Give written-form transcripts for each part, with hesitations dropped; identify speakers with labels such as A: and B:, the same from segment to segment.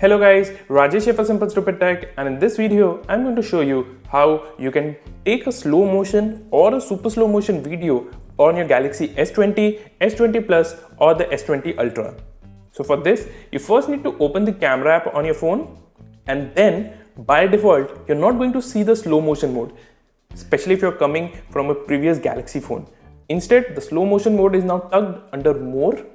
A: Hello guys, Rajesh here for Simple Stupid Tech, and in this video I'm going to show you how you can take a slow motion or a super slow motion video on your Galaxy S20, S20 Plus or the S20 Ultra. So for this, you first need to open the camera app on your phone, and then by default you're not going to see the slow motion mode, especially if you're coming from a previous Galaxy phone. Instead, the slow motion mode is now tucked under More.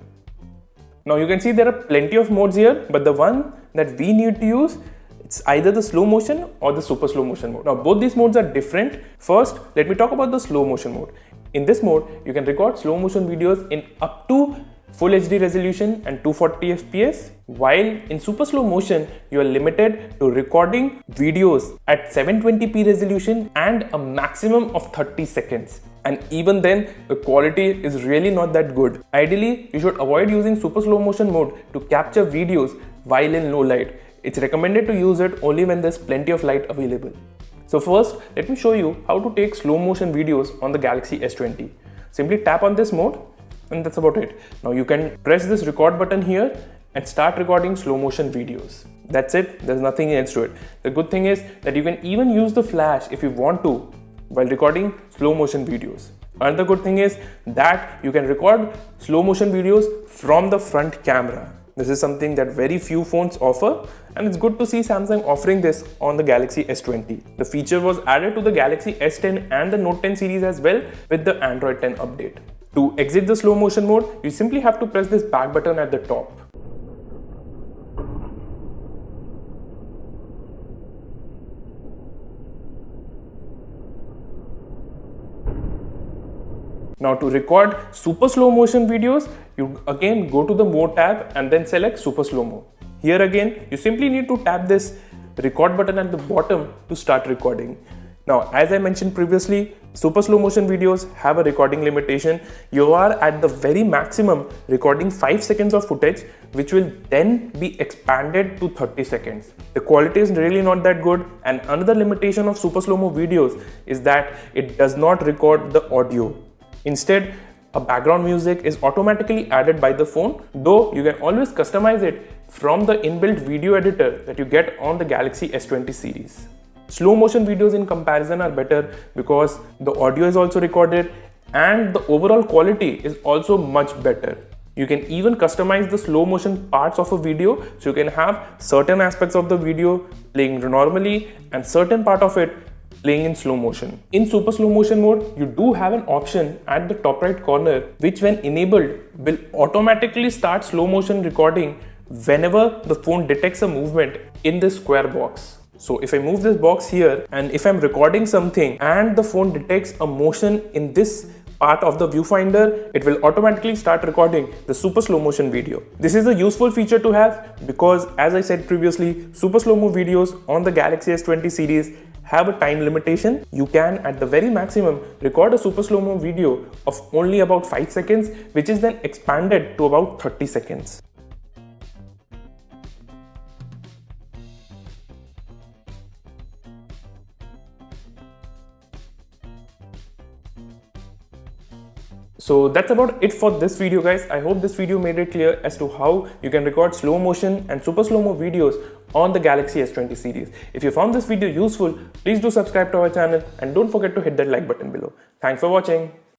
A: Now you can see there are plenty of modes here, but the one that we need to use, it's either the slow motion or the super slow motion mode. Now both these modes are different. First, let me talk about the slow motion mode. In this mode, you can record slow motion videos in up to Full HD resolution and 240 FPS, while in super slow motion, you are limited to recording videos at 720p resolution and a maximum of 30 seconds. And even then, the quality is really not that good. Ideally, you should avoid using super slow motion mode to capture videos while in low light. It's recommended to use it only when there's plenty of light available. So first, let me show you how to take slow motion videos on the Galaxy S20. Simply tap on this mode, and that's about it. Now you can press this record button here and start recording slow motion videos. That's it, there's nothing else to it. The good thing is that you can even use the flash if you want to while recording slow motion videos. Another good thing is that you can record slow motion videos from the front camera. This is something that very few phones offer, and it's good to see Samsung offering this on the Galaxy S20. The feature was added to the Galaxy S10 and the Note 10 series as well with the Android 10 update. To exit the slow motion mode, you simply have to press this back button at the top. Now to record super slow motion videos, you again go to the More tab and then select Super Slow Mo. Here again, you simply need to tap this record button at the bottom to start recording. Now, as I mentioned previously, super slow motion videos have a recording limitation. You are at the very maximum recording 5 seconds of footage, which will then be expanded to 30 seconds. The quality is really not that good, and another limitation of super slow mo videos is that it does not record the audio. Instead, a background music is automatically added by the phone, though you can always customize it from the inbuilt video editor that you get on the Galaxy S20 series. Slow motion videos in comparison are better because the audio is also recorded and the overall quality is also much better. You can even customize the slow motion parts of a video, so you can have certain aspects of the video playing normally and certain part of it playing in slow motion. In super slow motion mode, you do have an option at the top right corner which, when enabled, will automatically start slow motion recording whenever the phone detects a movement in this square box. So if I move this box here, and if I'm recording something and the phone detects a motion in this part of the viewfinder, it will automatically start recording the super slow motion video. This is a useful feature to have because, as I said previously, super slow mo videos on the Galaxy S20 series have a time limitation. You can at the very maximum record a super slow mo video of only about 5 seconds, which is then expanded to about 30 seconds. So that's about it for this video, guys. I hope this video made it clear as to how you can record slow motion and super slow mo videos on the Galaxy S20 series. If you found this video useful, please do subscribe to our channel and don't forget to hit that like button below. Thanks for watching.